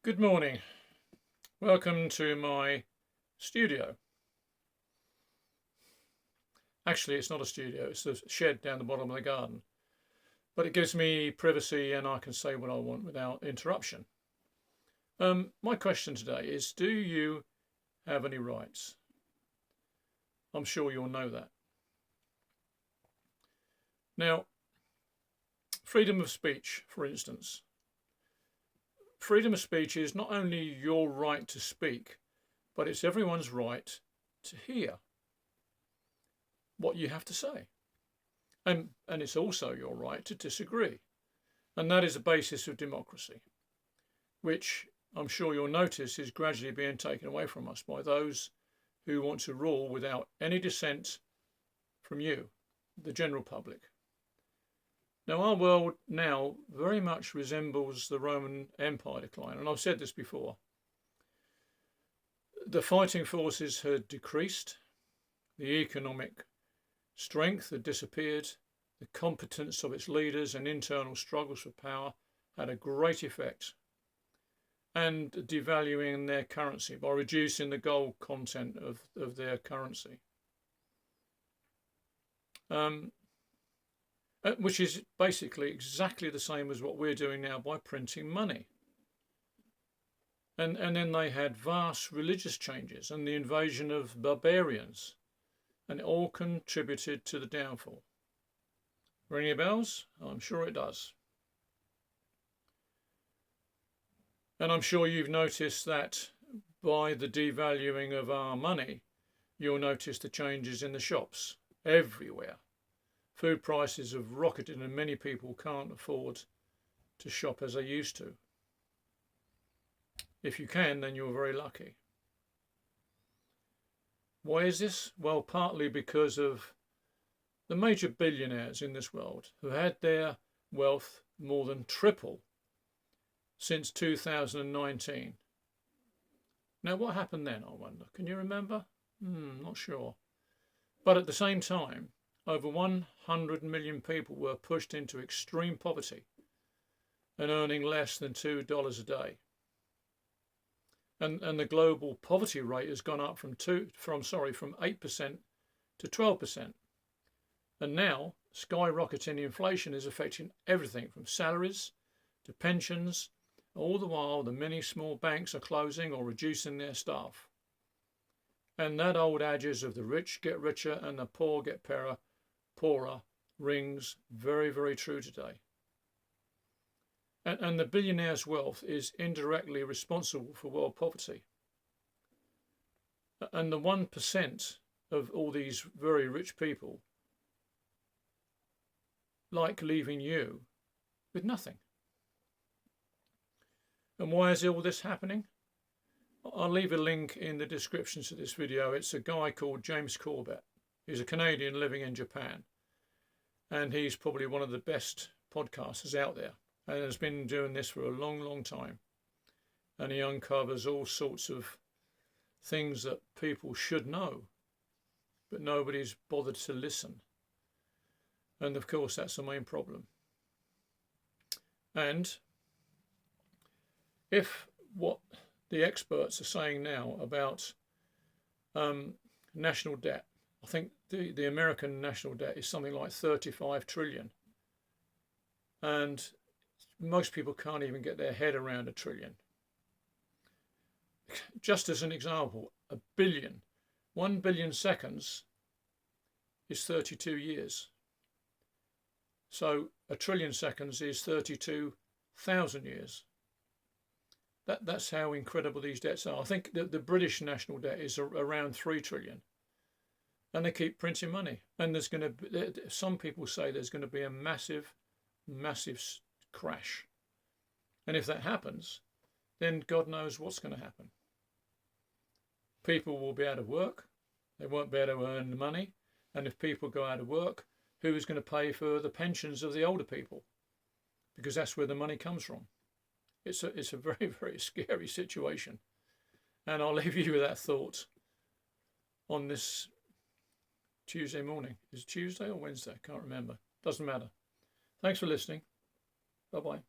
Good morning. Welcome to my studio. Actually, it's not a studio, it's a shed down the bottom of the garden. But it gives me privacy and I can say what I want without interruption. My question today is, do you have any rights? I'm sure you'll know that. Now, freedom of speech, for instance. Freedom of speech is not only your right to speak, but it's everyone's right to hear what you have to say. And it's also your right to disagree. And that is the basis of democracy, which I'm sure you'll notice is gradually being taken away from us by those who want to rule without any dissent from you, the general public. Now, our world now very much resembles the Roman Empire decline, and I've said this before. The fighting forces had decreased, the economic strength had disappeared, the competence of its leaders and internal struggles for power had a great effect, and devaluing their currency by reducing the gold content of their currency. Which is basically exactly the same as what we're doing now by printing money. And then they had vast religious changes and the invasion of barbarians, and it all contributed to the downfall. Ring any bells? I'm sure it does. And I'm sure you've noticed that by the devaluing of our money, you'll notice the changes in the shops everywhere. Food prices have rocketed and many people can't afford to shop as they used to. If you can, then you're very lucky. Why is this? Well, partly because of the major billionaires in this world who had their wealth more than triple since 2019. Now, what happened then, I wonder? Can you remember? Not sure. But at the same time, over 100 million people were pushed into extreme poverty and earning less than $2 a day. And the global poverty rate has gone up from 8% to 12%. And now skyrocketing inflation is affecting everything from salaries to pensions. All the while, the many small banks are closing or reducing their staff. And that old adage of the rich get richer and the poor get poorer rings very, very true today. And the billionaire's wealth is indirectly responsible for world poverty. And the 1% of all these very rich people like leaving you with nothing. And why is all this happening? I'll leave a link in the description to this video. It's a guy called James Corbett. He's a Canadian living in Japan, and he's probably one of the best podcasters out there and has been doing this for a long, long time. And he uncovers all sorts of things that people should know, but nobody's bothered to listen. And of course, that's the main problem. And if what the experts are saying now about national debt, I think the American national debt is something like 35 trillion. And most people can't even get their head around a trillion. Just as an example, 1 billion seconds is 32 years. So a trillion seconds is 32,000 years. That's how incredible these debts are. I think that the British national debt is around 3 trillion. And they keep printing money. And some people say there's going to be a massive, massive crash. And if that happens, then God knows what's going to happen. People will be out of work. They won't be able to earn the money. And if people go out of work, who is going to pay for the pensions of the older people? Because that's where the money comes from. It's a very, very scary situation. And I'll leave you with that thought on this Tuesday morning. Is it Tuesday or Wednesday? I can't remember. Doesn't matter. Thanks for listening. Bye-bye.